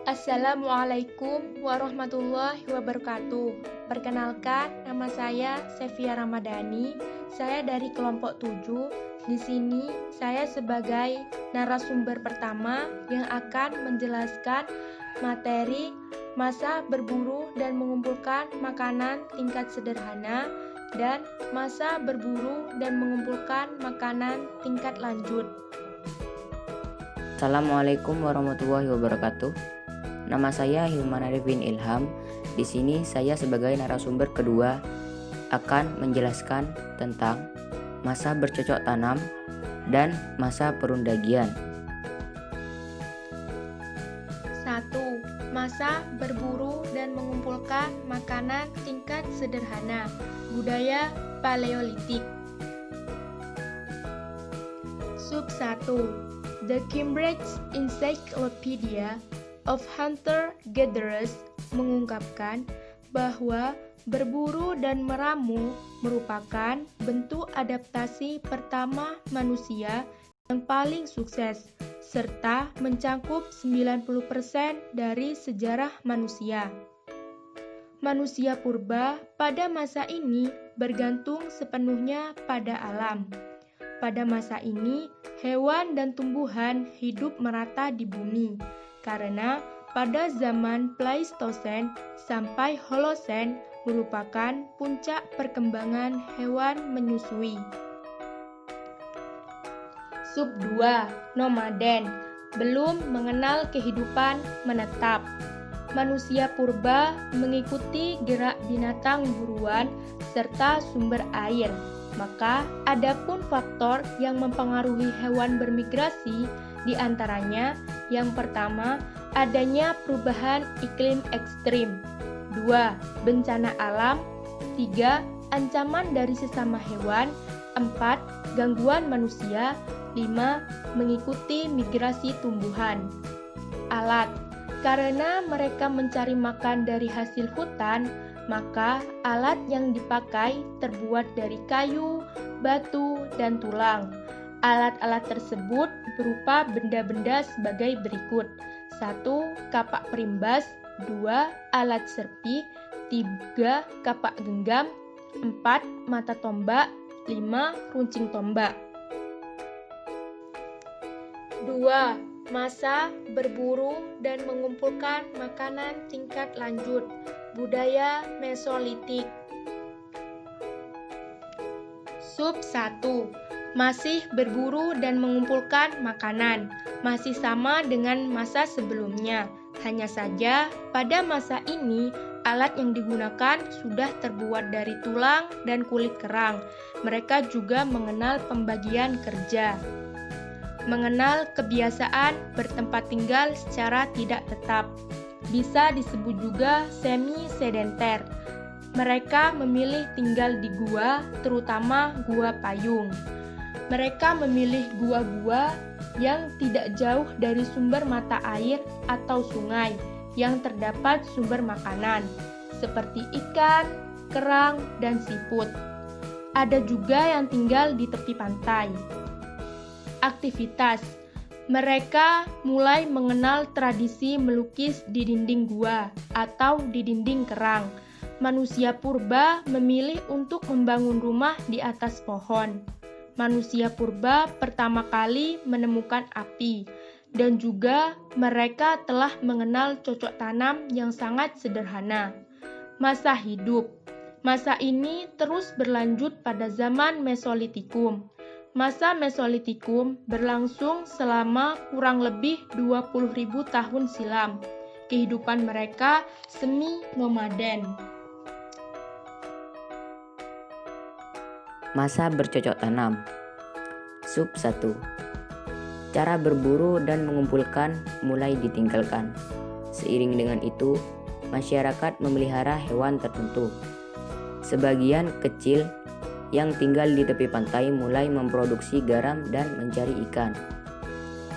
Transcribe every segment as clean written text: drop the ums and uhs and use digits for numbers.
Assalamualaikum warahmatullahi wabarakatuh. Perkenalkan, nama saya Sevia Ramadhani. Saya dari kelompok 7. Di sini saya sebagai narasumber pertama yang akan menjelaskan materi masa berburu dan mengumpulkan makanan tingkat sederhana dan masa berburu dan mengumpulkan makanan tingkat lanjut. Assalamualaikum warahmatullahi wabarakatuh. Nama saya Hilman Arifin Ilham. Di sini saya sebagai narasumber kedua akan menjelaskan tentang masa bercocok tanam dan masa perundagian. 1. Masa berburu dan mengumpulkan makanan tingkat sederhana. Budaya Paleolitik. Sub 1. The Cambridge Encyclopedia of Hunter-Gatherers mengungkapkan bahwa berburu dan meramu merupakan bentuk adaptasi pertama manusia yang paling sukses, serta mencakup 90% dari sejarah manusia. Manusia purba pada masa ini bergantung sepenuhnya pada alam. Pada masa ini, hewan dan tumbuhan hidup merata di bumi, karena pada zaman Pleistosen sampai Holosen merupakan puncak perkembangan hewan menyusui. Sub 2. Nomaden, belum mengenal kehidupan menetap. Manusia purba mengikuti gerak binatang buruan serta sumber air. Maka, adapun faktor yang mempengaruhi hewan bermigrasi, di antaranya yang pertama, adanya perubahan iklim ekstrim. 2. Bencana alam. 3. Ancaman dari sesama hewan. 4. Gangguan manusia. 5. Mengikuti migrasi tumbuhan. Alat. Karena mereka mencari makan dari hasil hutan, maka alat yang dipakai terbuat dari kayu, batu, dan tulang. Alat-alat tersebut berupa benda-benda sebagai berikut. 1. Kapak perimbas. 2. Alat serpi. 3. Kapak genggam. 4. Mata tombak. 5. Runcing tombak. 2. Masa berburu dan mengumpulkan makanan tingkat lanjut. Budaya Mesolitik. Sub 1. Masih berburu dan mengumpulkan makanan. Masih sama dengan masa sebelumnya. Hanya saja pada masa ini alat yang digunakan sudah terbuat dari tulang dan kulit kerang. Mereka juga mengenal pembagian kerja. Mengenal kebiasaan bertempat tinggal secara tidak tetap. Bisa disebut juga semi-sedenter. Mereka memilih tinggal di gua, terutama gua payung. Mereka memilih gua-gua yang tidak jauh dari sumber mata air atau sungai yang terdapat sumber makanan, seperti ikan, kerang, dan siput. Ada juga yang tinggal di tepi pantai. Aktivitas. Mereka mulai mengenal tradisi melukis di dinding gua atau di dinding kerang. Manusia purba memilih untuk membangun rumah di atas pohon. Manusia purba pertama kali menemukan api, dan juga mereka telah mengenal cocok tanam yang sangat sederhana. Masa hidup. Masa ini terus berlanjut pada zaman Mesolitikum. Masa Mesolitikum berlangsung selama kurang lebih 20.000 tahun silam. Kehidupan mereka semi-nomaden. Masa bercocok tanam. Sub 1. Cara berburu dan mengumpulkan mulai ditinggalkan. Seiring dengan itu, masyarakat memelihara hewan tertentu. Sebagian kecil yang tinggal di tepi pantai mulai memproduksi garam dan mencari ikan.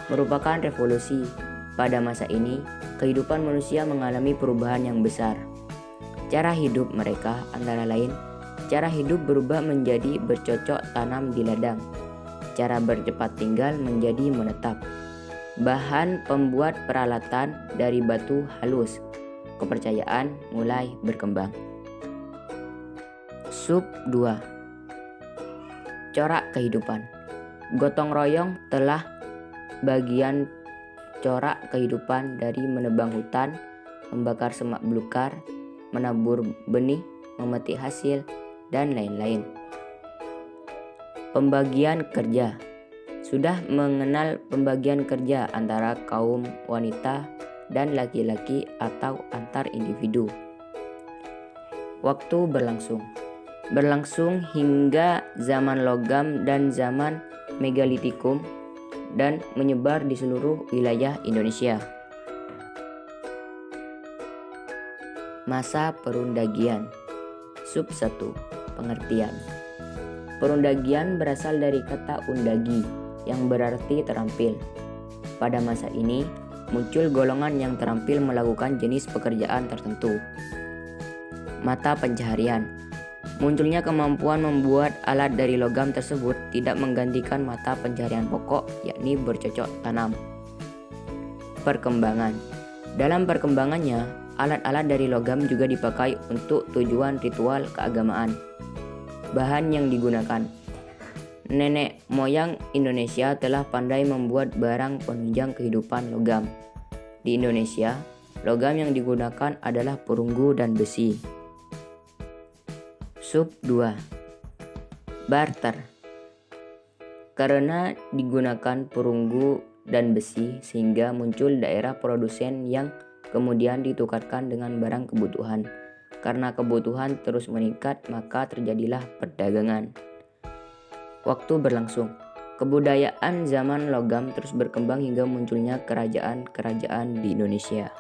Merupakan revolusi. Pada masa ini, kehidupan manusia mengalami perubahan yang besar. Cara hidup mereka antara lain, cara hidup berubah menjadi bercocok tanam di ladang. Cara bercepat tinggal menjadi menetap. Bahan pembuat peralatan dari batu halus. Kepercayaan mulai berkembang. Sub 2. Corak kehidupan. Gotong royong telah bagian corak kehidupan dari menebang hutan, membakar semak belukar, menabur benih, memetik hasil, dan lain-lain. Pembagian kerja. Sudah mengenal pembagian kerja antara kaum wanita dan laki-laki atau antar individu. Waktu berlangsung hingga zaman logam dan zaman megalitikum dan menyebar di seluruh wilayah Indonesia. Masa perundagian. Sub 1. Pengertian. Perundagian berasal dari kata undagi yang berarti terampil. Pada masa ini, muncul golongan yang terampil melakukan jenis pekerjaan tertentu. Mata pencaharian. Munculnya kemampuan membuat alat dari logam tersebut tidak menggantikan mata pencaharian pokok, yakni bercocok tanam. Perkembangan. Dalam perkembangannya, alat-alat dari logam juga dipakai untuk tujuan ritual keagamaan. Bahan yang digunakan. Nenek moyang Indonesia telah pandai membuat barang penunjang kehidupan logam. Di Indonesia, logam yang digunakan adalah perunggu dan besi. Sub 2. Barter. Karena digunakan perunggu dan besi sehingga muncul daerah produsen yang kemudian ditukarkan dengan barang kebutuhan. Karena kebutuhan terus meningkat, maka terjadilah perdagangan. Waktu berlangsung. Kebudayaan zaman logam terus berkembang hingga munculnya kerajaan-kerajaan di Indonesia.